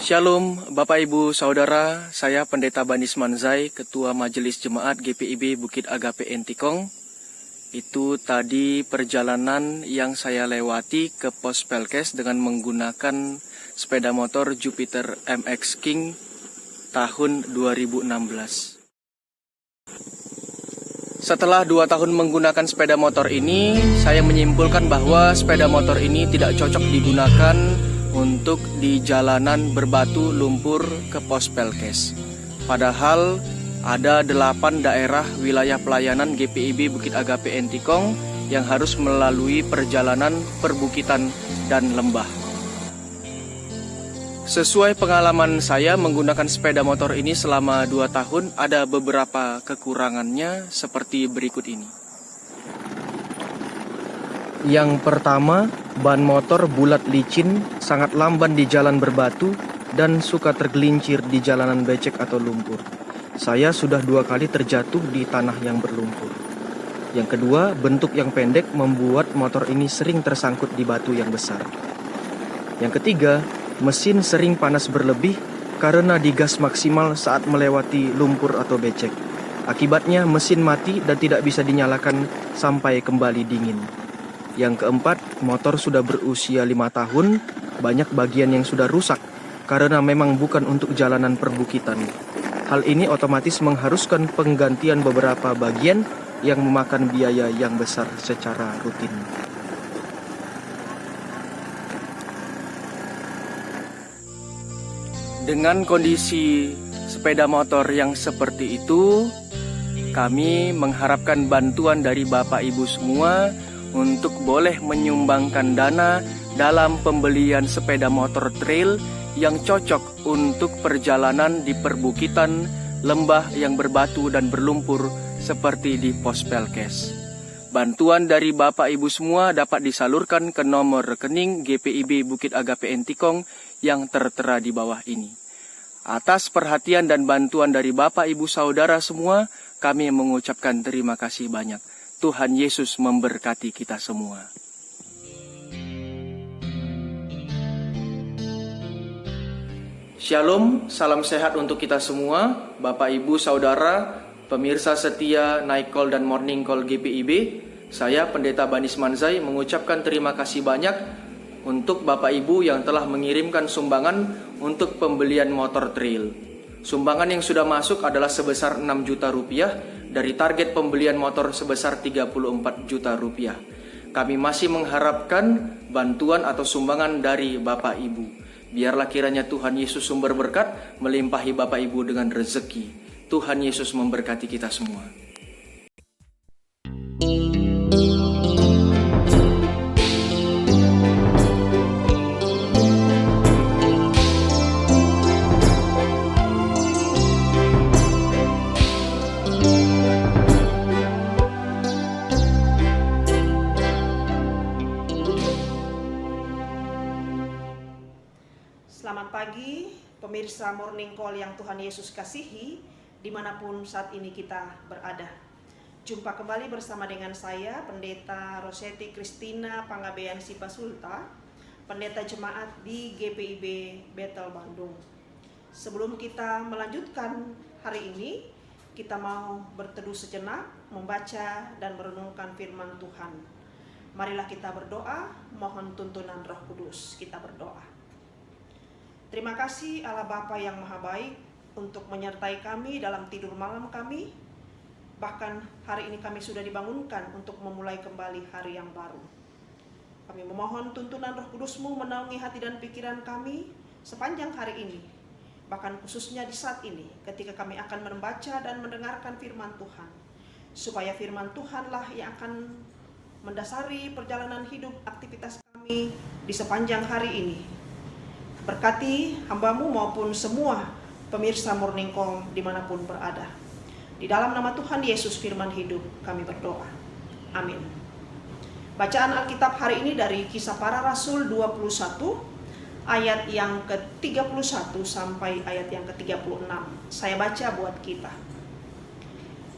Shalom Bapak Ibu Saudara, saya Pendeta Banis Manzai, Ketua Majelis Jemaat GPIB Bukit Agape Entikong. Itu tadi perjalanan yang saya lewati ke pos Pelkes dengan menggunakan sepeda motor Jupiter MX King tahun 2016. Setelah 2 tahun menggunakan sepeda motor ini, saya menyimpulkan bahwa sepeda motor ini tidak cocok digunakan untuk di jalanan berbatu lumpur ke pos Pelkes. Padahal ada 8 daerah wilayah pelayanan GPIB Bukit Agape Entikong yang harus melalui perjalanan perbukitan dan lembah. Sesuai pengalaman saya menggunakan sepeda motor ini selama 2 tahun, ada beberapa kekurangannya seperti berikut ini. Yang pertama, ban motor bulat licin, sangat lamban di jalan berbatu, dan suka tergelincir di jalanan becek atau lumpur. Saya sudah 2 kali terjatuh di tanah yang berlumpur. Yang kedua, bentuk yang pendek membuat motor ini sering tersangkut di batu yang besar. Yang ketiga, mesin sering panas berlebih karena digas maksimal saat melewati lumpur atau becek. Akibatnya mesin mati dan tidak bisa dinyalakan sampai kembali dingin. Yang keempat, motor sudah berusia 5 tahun, banyak bagian yang sudah rusak karena memang bukan untuk jalanan perbukitan. Hal ini otomatis mengharuskan penggantian beberapa bagian yang memakan biaya yang besar secara rutin. Dengan kondisi sepeda motor yang seperti itu, kami mengharapkan bantuan dari Bapak Ibu semua untuk boleh menyumbangkan dana dalam pembelian sepeda motor trail yang cocok untuk perjalanan di perbukitan, lembah yang berbatu dan berlumpur seperti di pos Pelkes. Bantuan dari Bapak Ibu semua dapat disalurkan ke nomor rekening GPIB Bukit Agape Entikong yang tertera di bawah ini. Atas perhatian dan bantuan dari Bapak Ibu Saudara semua, kami mengucapkan terima kasih banyak. Tuhan Yesus memberkati kita semua. Shalom, salam sehat untuk kita semua, Bapak Ibu Saudara, pemirsa setia Night Call dan Morning Call GPIB. Saya Pendeta Banis Manzai mengucapkan terima kasih banyak untuk Bapak Ibu yang telah mengirimkan sumbangan untuk pembelian motor trail. Sumbangan yang sudah masuk adalah sebesar 6 juta rupiah dari target pembelian motor sebesar 34 juta rupiah. Kami masih mengharapkan bantuan atau sumbangan dari Bapak Ibu. Biarlah kiranya Tuhan Yesus sumber berkat melimpahi Bapak Ibu dengan rezeki. Tuhan Yesus memberkati kita semua. Selamat pagi, pemirsa Morning Call yang Tuhan Yesus kasihi, dimanapun saat ini kita berada. Jumpa kembali bersama dengan saya, Pendeta Rosetti Christina Panggabean Sipasulta, Pendeta Jemaat di GPIB Bethel Bandung. Sebelum kita melanjutkan hari ini, kita mau berteduh sejenak, membaca dan merenungkan firman Tuhan. Marilah kita berdoa, mohon tuntunan Roh Kudus. Kita berdoa. Terima kasih Allah Bapa yang Maha Baik untuk menyertai kami dalam tidur malam kami. Bahkan hari ini kami sudah dibangunkan untuk memulai kembali hari yang baru. Kami memohon tuntunan Roh Kudus-Mu menaungi hati dan pikiran kami sepanjang hari ini. Bahkan khususnya di saat ini ketika kami akan membaca dan mendengarkan firman Tuhan. Supaya firman Tuhanlah yang akan mendasari perjalanan hidup aktivitas kami di sepanjang hari ini. Berkati hamba-Mu maupun semua pemirsa Morning Call dimanapun berada. Di dalam nama Tuhan Yesus firman hidup kami berdoa. Amin. Bacaan Alkitab hari ini dari Kisah Para Rasul 21 ayat yang ke-31 sampai ayat yang ke-36. Saya baca buat kita.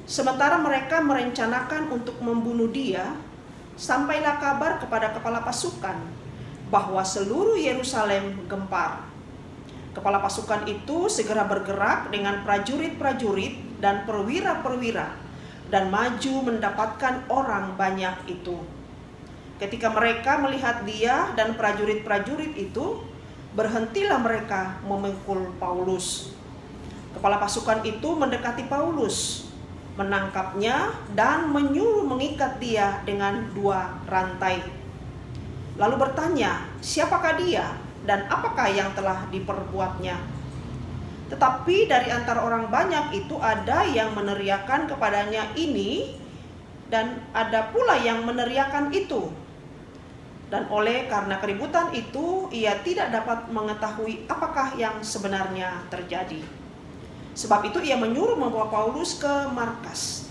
Sementara mereka merencanakan untuk membunuh dia, sampailah kabar kepada kepala pasukan bahwa seluruh Yerusalem gempar. Kepala pasukan itu segera bergerak dengan prajurit-prajurit dan perwira-perwira dan maju mendapatkan orang banyak itu. Ketika mereka melihat dia dan prajurit-prajurit itu, berhentilah mereka memukul Paulus. Kepala pasukan itu mendekati Paulus, menangkapnya dan menyuruh mengikat dia dengan 2 rantai. Lalu bertanya, siapakah dia dan apakah yang telah diperbuatnya? Tetapi dari antara orang banyak itu ada yang meneriakan kepadanya ini dan ada pula yang meneriakan itu. Dan oleh karena keributan itu, ia tidak dapat mengetahui apakah yang sebenarnya terjadi. Sebab itu ia menyuruh membawa Paulus ke markas.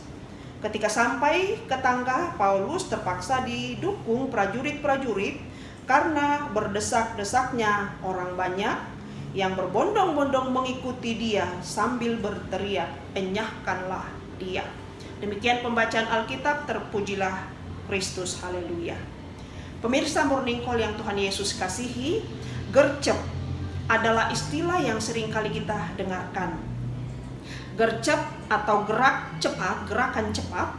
Ketika sampai ke tangga, Paulus terpaksa didukung prajurit-prajurit karena berdesak-desaknya orang banyak yang berbondong-bondong mengikuti dia sambil berteriak, "Enyahkanlah dia." Demikian pembacaan Alkitab, terpujilah Kristus, haleluya. Pemirsa Morning Call yang Tuhan Yesus kasihi, gercep adalah istilah yang sering kali kita dengarkan. Gercep atau gerak cepat, gerakan cepat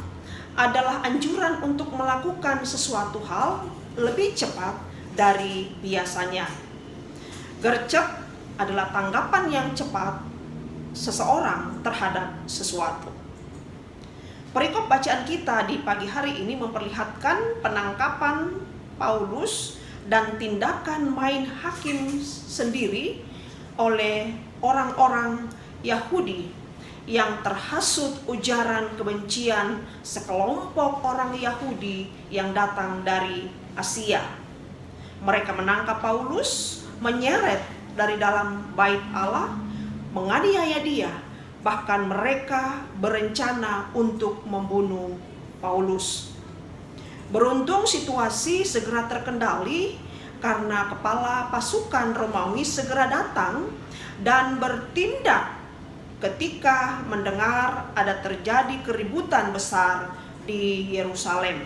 adalah anjuran untuk melakukan sesuatu hal lebih cepat dari biasanya. Gercep adalah tanggapan yang cepat seseorang terhadap sesuatu. Perikop bacaan kita di pagi hari ini memperlihatkan penangkapan Paulus dan tindakan main hakim sendiri oleh orang-orang Yahudi yang terhasut ujaran kebencian sekelompok orang Yahudi yang datang dari Asia. Mereka menangkap Paulus, menyeret dari dalam bait Allah, menganiaya dia, bahkan mereka berencana untuk membunuh Paulus. Beruntung situasi segera terkendali karena kepala pasukan Romawi segera datang dan bertindak ketika mendengar ada terjadi keributan besar di Yerusalem.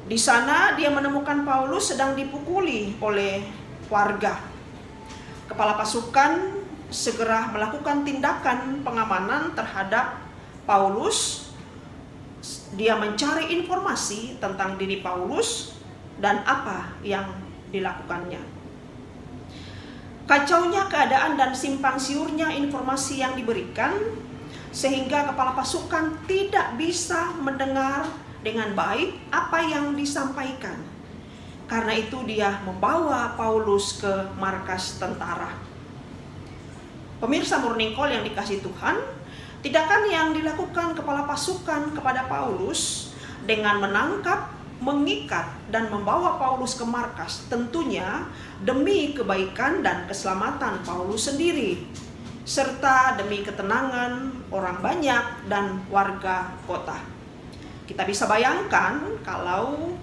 Di sana dia menemukan Paulus sedang dipukuli oleh warga. Kepala pasukan segera melakukan tindakan pengamanan terhadap Paulus. Dia mencari informasi tentang diri Paulus dan apa yang dilakukannya. Kacaunya keadaan dan simpang siurnya informasi yang diberikan sehingga kepala pasukan tidak bisa mendengar dengan baik apa yang disampaikan. Karena itu dia membawa Paulus ke markas tentara. Pemirsa Morning Call yang dikasihi Tuhan, tindakan yang dilakukan kepala pasukan kepada Paulus dengan menangkap, mengikat, dan membawa Paulus ke markas tentunya demi kebaikan dan keselamatan Paulus sendiri, serta demi ketenangan orang banyak dan warga kota. Kita bisa bayangkan kalau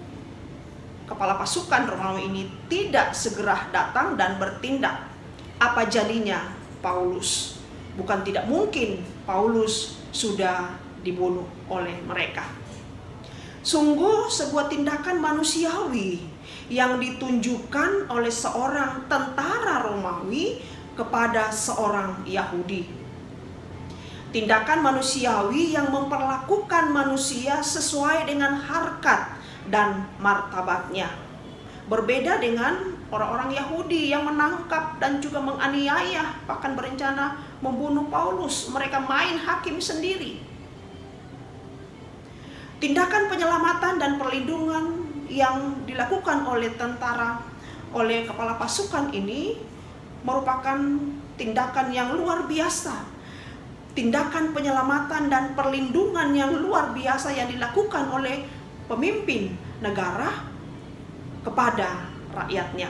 kepala pasukan Romawi ini tidak segera datang dan bertindak, apa jadinya Paulus? Bukan tidak mungkin Paulus sudah dibunuh oleh mereka. Sungguh sebuah tindakan manusiawi yang ditunjukkan oleh seorang tentara Romawi kepada seorang Yahudi. Tindakan manusiawi yang memperlakukan manusia sesuai dengan harkat dan martabatnya. Berbeda dengan orang-orang Yahudi yang menangkap dan juga menganiaya, bahkan berencana membunuh Paulus. Mereka main hakim sendiri. Tindakan penyelamatan dan perlindungan yang dilakukan oleh tentara, oleh kepala pasukan ini merupakan tindakan yang luar biasa. Tindakan penyelamatan dan perlindungan yang luar biasa yang dilakukan oleh pemimpin negara kepada rakyatnya.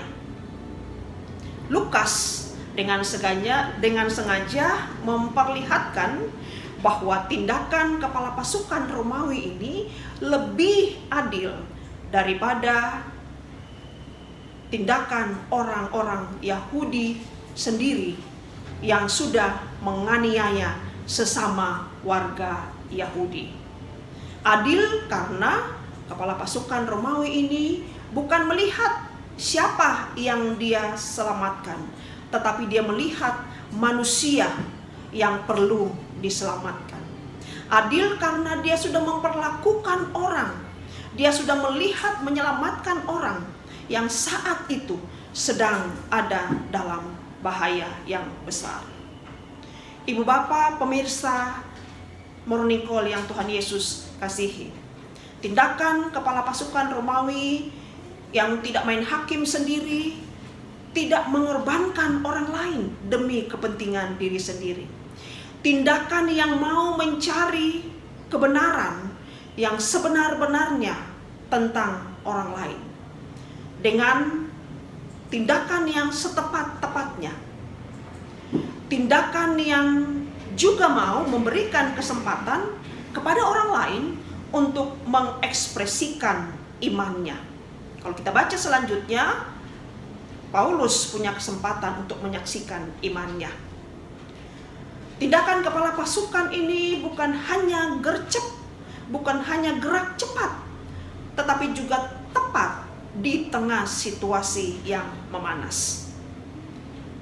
Lukas dengan sengaja memperlihatkan bahwa tindakan kepala pasukan Romawi ini lebih adil daripada tindakan orang-orang Yahudi sendiri yang sudah menganiaya sesama warga Yahudi. Adil karena kepala pasukan Romawi ini bukan melihat siapa yang dia selamatkan, tetapi dia melihat manusia yang perlu diselamatkan. Adil karena dia sudah memperlakukan orang, dia sudah melihat menyelamatkan orang yang saat itu sedang ada dalam bahaya yang besar. Ibu bapak, pemirsa Morning Call yang Tuhan Yesus kasihi, tindakan kepala pasukan Romawi yang tidak main hakim sendiri, tidak mengorbankan orang lain demi kepentingan diri sendiri. Tindakan yang mau mencari kebenaran yang sebenar-benarnya tentang orang lain. Dengan tindakan yang setepat-tepatnya. Tindakan yang juga mau memberikan kesempatan kepada orang lain untuk mengekspresikan imannya. Kalau kita baca selanjutnya, Paulus punya kesempatan untuk menyaksikan imannya. Tindakan kepala pasukan ini bukan hanya gercep, bukan hanya gerak cepat, tetapi juga tepat di tengah situasi yang memanas.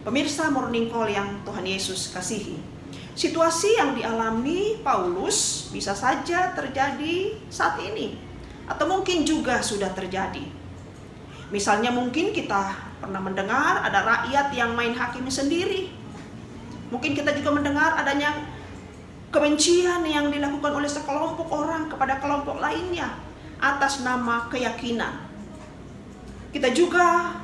Pemirsa Morning Call yang Tuhan Yesus kasihi, situasi yang dialami Paulus bisa saja terjadi saat ini, atau mungkin juga sudah terjadi. Misalnya mungkin kita pernah mendengar ada rakyat yang main hakim sendiri. Mungkin kita juga mendengar adanya kebencian yang dilakukan oleh sekelompok orang kepada kelompok lainnya atas nama keyakinan. Kita juga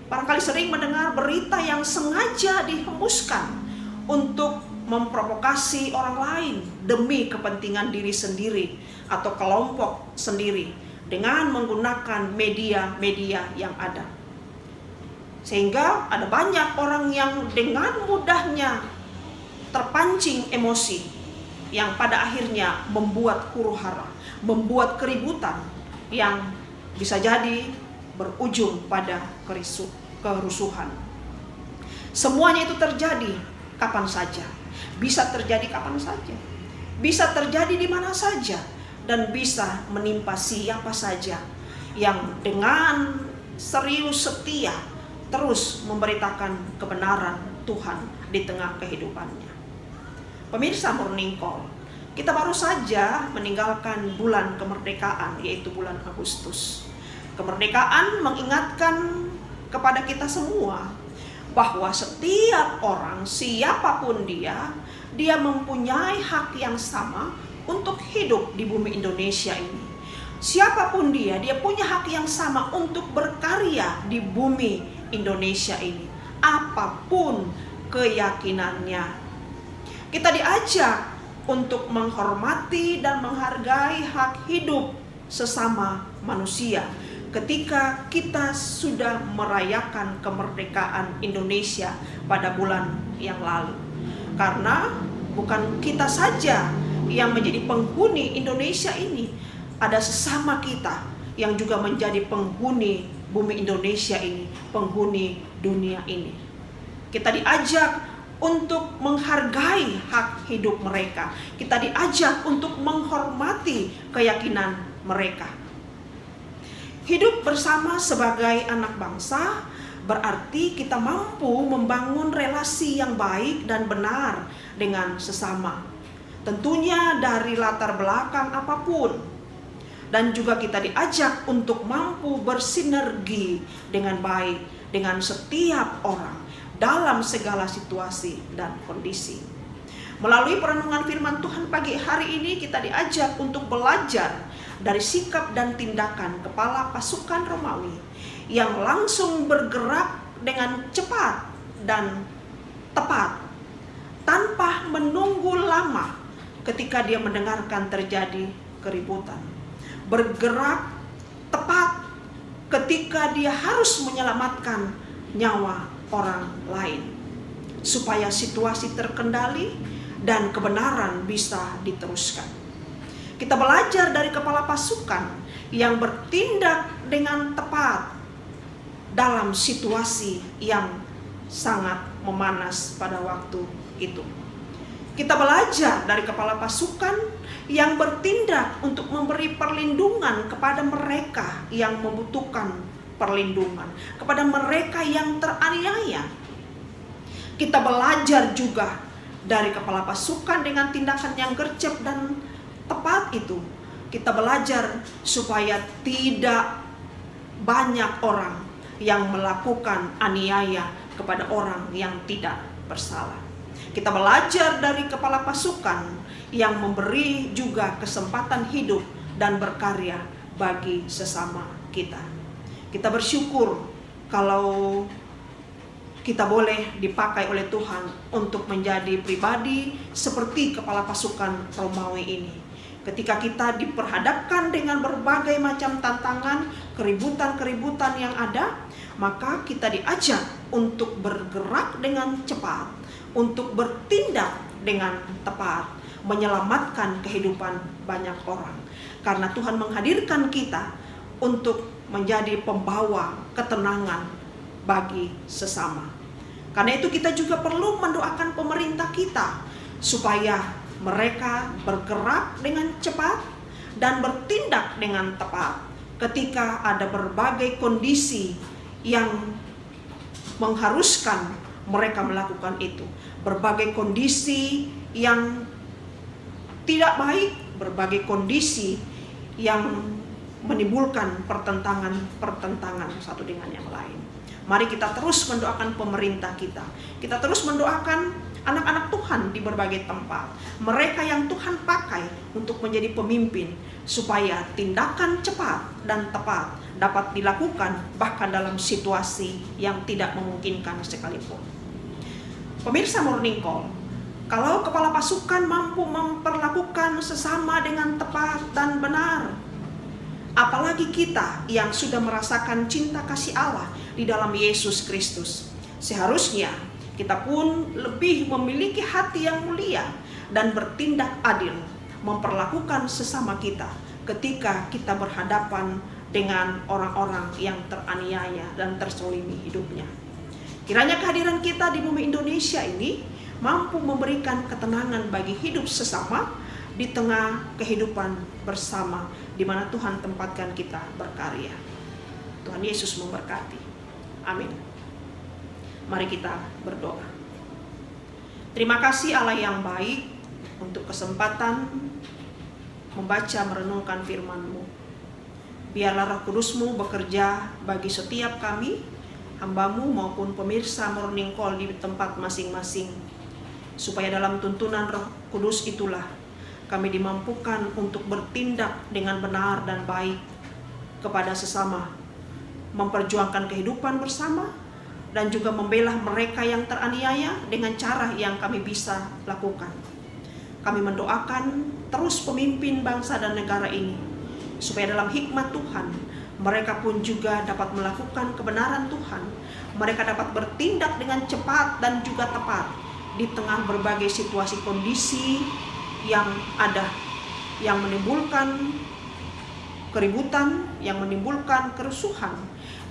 barangkali sering mendengar berita yang sengaja dihembuskan untuk memprovokasi orang lain demi kepentingan diri sendiri atau kelompok sendiri dengan menggunakan media-media yang ada. Sehingga ada banyak orang yang dengan mudahnya terpancing emosi yang pada akhirnya membuat huru-hara, membuat keributan yang bisa jadi berujung pada kerusuhan. Semuanya itu terjadi kapan saja, bisa terjadi kapan saja, bisa terjadi di mana saja, dan bisa menimpa siapa saja yang dengan serius setia terus memberitakan kebenaran Tuhan di tengah kehidupannya. Pemirsa Morning Call, kita baru saja meninggalkan bulan kemerdekaan, yaitu bulan Agustus. Kemerdekaan mengingatkan kepada kita semua bahwa setiap orang, siapapun dia mempunyai hak yang sama untuk hidup di bumi Indonesia ini. Siapapun dia punya hak yang sama untuk berkarya di bumi Indonesia ini, apapun keyakinannya. Kita diajak untuk menghormati dan menghargai hak hidup sesama manusia ketika kita sudah merayakan kemerdekaan Indonesia pada bulan yang lalu. Karena bukan kita saja yang menjadi penghuni Indonesia ini, ada sesama kita yang juga menjadi penghuni bumi Indonesia ini, penghuni dunia ini. Kita diajak untuk menghargai hak hidup mereka. Kita diajak untuk menghormati keyakinan mereka. Hidup bersama sebagai anak bangsa berarti kita mampu membangun relasi yang baik dan benar dengan sesama. Tentunya dari latar belakang apapun. Dan juga kita diajak untuk mampu bersinergi dengan baik dengan setiap orang dalam segala situasi dan kondisi. Melalui perenungan firman Tuhan pagi hari ini, kita diajak untuk belajar dari sikap dan tindakan kepala pasukan Romawi yang langsung bergerak dengan cepat dan tepat tanpa menunggu lama ketika dia mendengarkan terjadi keributan. Bergerak tepat ketika dia harus menyelamatkan nyawa orang lain supaya situasi terkendali dan kebenaran bisa diteruskan. Kita belajar dari kepala pasukan yang bertindak dengan tepat dalam situasi yang sangat memanas pada waktu itu. Kita belajar dari kepala pasukan yang bertindak untuk memberi perlindungan kepada mereka yang membutuhkan perlindungan, kepada mereka yang teraniaya. Kita belajar juga dari kepala pasukan dengan tindakan yang gercep dan tepat itu. Kita belajar supaya tidak banyak orang yang melakukan aniaya kepada orang yang tidak bersalah. Kita belajar dari kepala pasukan yang memberi juga kesempatan hidup dan berkarya bagi sesama kita. Kita bersyukur kalau kita boleh dipakai oleh Tuhan untuk menjadi pribadi seperti kepala pasukan Romawi ini. Ketika kita diperhadapkan dengan berbagai macam tantangan, keributan-keributan yang ada, maka kita diajak untuk bergerak dengan cepat, untuk bertindak dengan tepat, menyelamatkan kehidupan banyak orang. Karena Tuhan menghadirkan kita untuk menjadi pembawa ketenangan bagi sesama. Karena itu kita juga perlu mendoakan pemerintah kita supaya mereka bergerak dengan cepat dan bertindak dengan tepat ketika ada berbagai kondisi yang mengharuskan mereka melakukan itu. Berbagai kondisi yang tidak baik, berbagai kondisi yang menimbulkan pertentangan satu dengan yang lain. Mari kita terus mendoakan pemerintah kita. Kita terus mendoakan anak-anak Tuhan di berbagai tempat. Mereka yang Tuhan pakai untuk menjadi pemimpin, supaya tindakan cepat dan tepat dapat dilakukan bahkan dalam situasi yang tidak memungkinkan sekalipun. Pemirsa Morning Call, kalau kepala pasukan mampu memperlakukan sesama dengan tepat dan benar, apalagi kita yang sudah merasakan cinta kasih Allah di dalam Yesus Kristus. Seharusnya kita pun lebih memiliki hati yang mulia dan bertindak adil, memperlakukan sesama kita ketika kita berhadapan dengan orang-orang yang teraniaya dan terzalimi hidupnya. Kiranya kehadiran kita di bumi Indonesia ini mampu memberikan ketenangan bagi hidup sesama di tengah kehidupan bersama di mana Tuhan tempatkan kita berkarya. Tuhan Yesus memberkati. Amin. Mari kita berdoa. Terima kasih Allah yang baik untuk kesempatan membaca merenungkan firman-Mu. Biarlah Roh Kudus-Mu bekerja bagi setiap kami, hamba-Mu maupun pemirsa Morning Call di tempat masing-masing, supaya dalam tuntunan Roh Kudus itulah kami dimampukan untuk bertindak dengan benar dan baik kepada sesama, memperjuangkan kehidupan bersama, dan juga membela mereka yang teraniaya dengan cara yang kami bisa lakukan. Kami mendoakan terus pemimpin bangsa dan negara ini, supaya dalam hikmat Tuhan, mereka pun juga dapat melakukan kebenaran Tuhan. Mereka dapat bertindak dengan cepat dan juga tepat di tengah berbagai situasi kondisi yang ada, yang menimbulkan keributan, yang menimbulkan kerusuhan.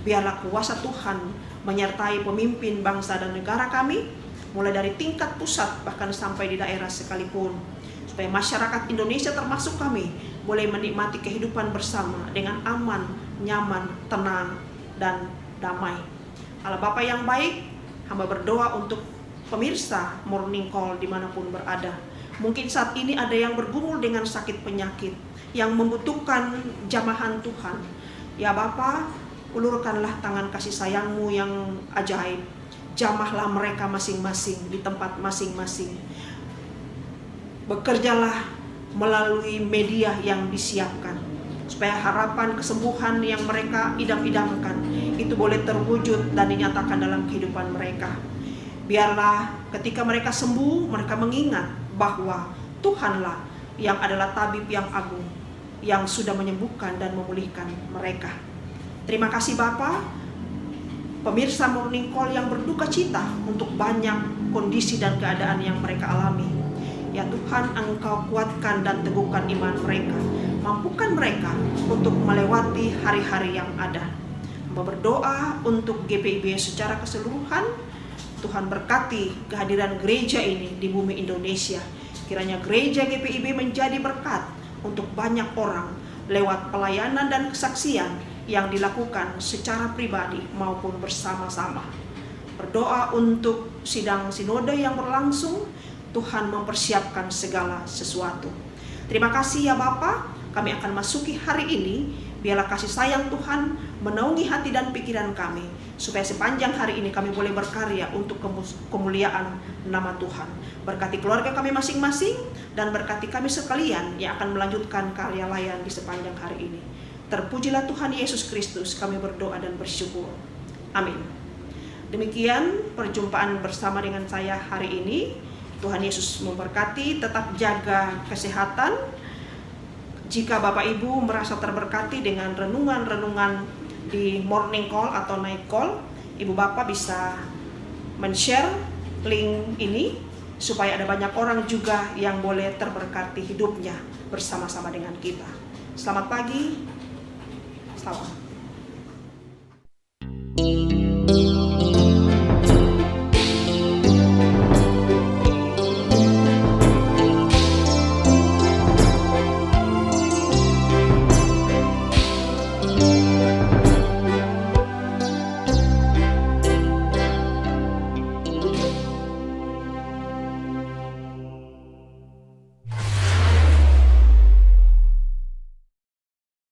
Biarlah kuasa Tuhan menyertai pemimpin bangsa dan negara kami, mulai dari tingkat pusat bahkan sampai di daerah sekalipun, supaya masyarakat Indonesia termasuk kami boleh menikmati kehidupan bersama dengan aman, nyaman, tenang, dan damai. Allah Bapa yang baik, hamba berdoa untuk pemirsa Morning Call dimanapun berada. Mungkin saat ini ada yang bergumul dengan sakit penyakit, yang membutuhkan jamahan Tuhan. Ya Bapa, ulurkanlah tangan kasih sayang-Mu yang ajaib. Jamahlah mereka masing-masing di tempat masing-masing. Bekerjalah melalui media yang disiapkan, supaya harapan kesembuhan yang mereka idam-idamkan itu boleh terwujud dan dinyatakan dalam kehidupan mereka. Biarlah ketika mereka sembuh, mereka mengingat bahwa Tuhanlah yang adalah tabib yang agung, yang sudah menyembuhkan dan memulihkan mereka. Terima kasih Bapa. Pemirsa Morning Call yang berduka cita untuk banyak kondisi dan keadaan yang mereka alami. Ya Tuhan, Engkau kuatkan dan teguhkan iman mereka. Mampukan mereka untuk melewati hari-hari yang ada. Hamba berdoa untuk GPIB secara keseluruhan. Tuhan berkati kehadiran gereja ini di bumi Indonesia. Kiranya gereja GPIB menjadi berkat untuk banyak orang lewat pelayanan dan kesaksian yang dilakukan secara pribadi maupun bersama-sama. berdoa untuk sidang sinode yang berlangsung. Tuhan mempersiapkan segala sesuatu. Terima kasih ya Bapa, kami akan masuki hari ini. Biarlah kasih sayang Tuhan menaungi hati dan pikiran kami, supaya sepanjang hari ini kami boleh berkarya untuk kemuliaan nama Tuhan. Berkati keluarga kami masing-masing, dan berkati kami sekalian yang akan melanjutkan karya layan di sepanjang hari ini. Terpujilah Tuhan Yesus Kristus, kami berdoa dan bersyukur. Amin. Demikian perjumpaan bersama dengan saya hari ini. Tuhan Yesus memberkati, tetap jaga kesehatan. Jika Bapak Ibu merasa terberkati dengan renungan-renungan di morning call atau night call, Ibu Bapak bisa men-share link ini supaya ada banyak orang juga yang boleh terberkati hidupnya bersama-sama dengan kita. Selamat pagi, salam.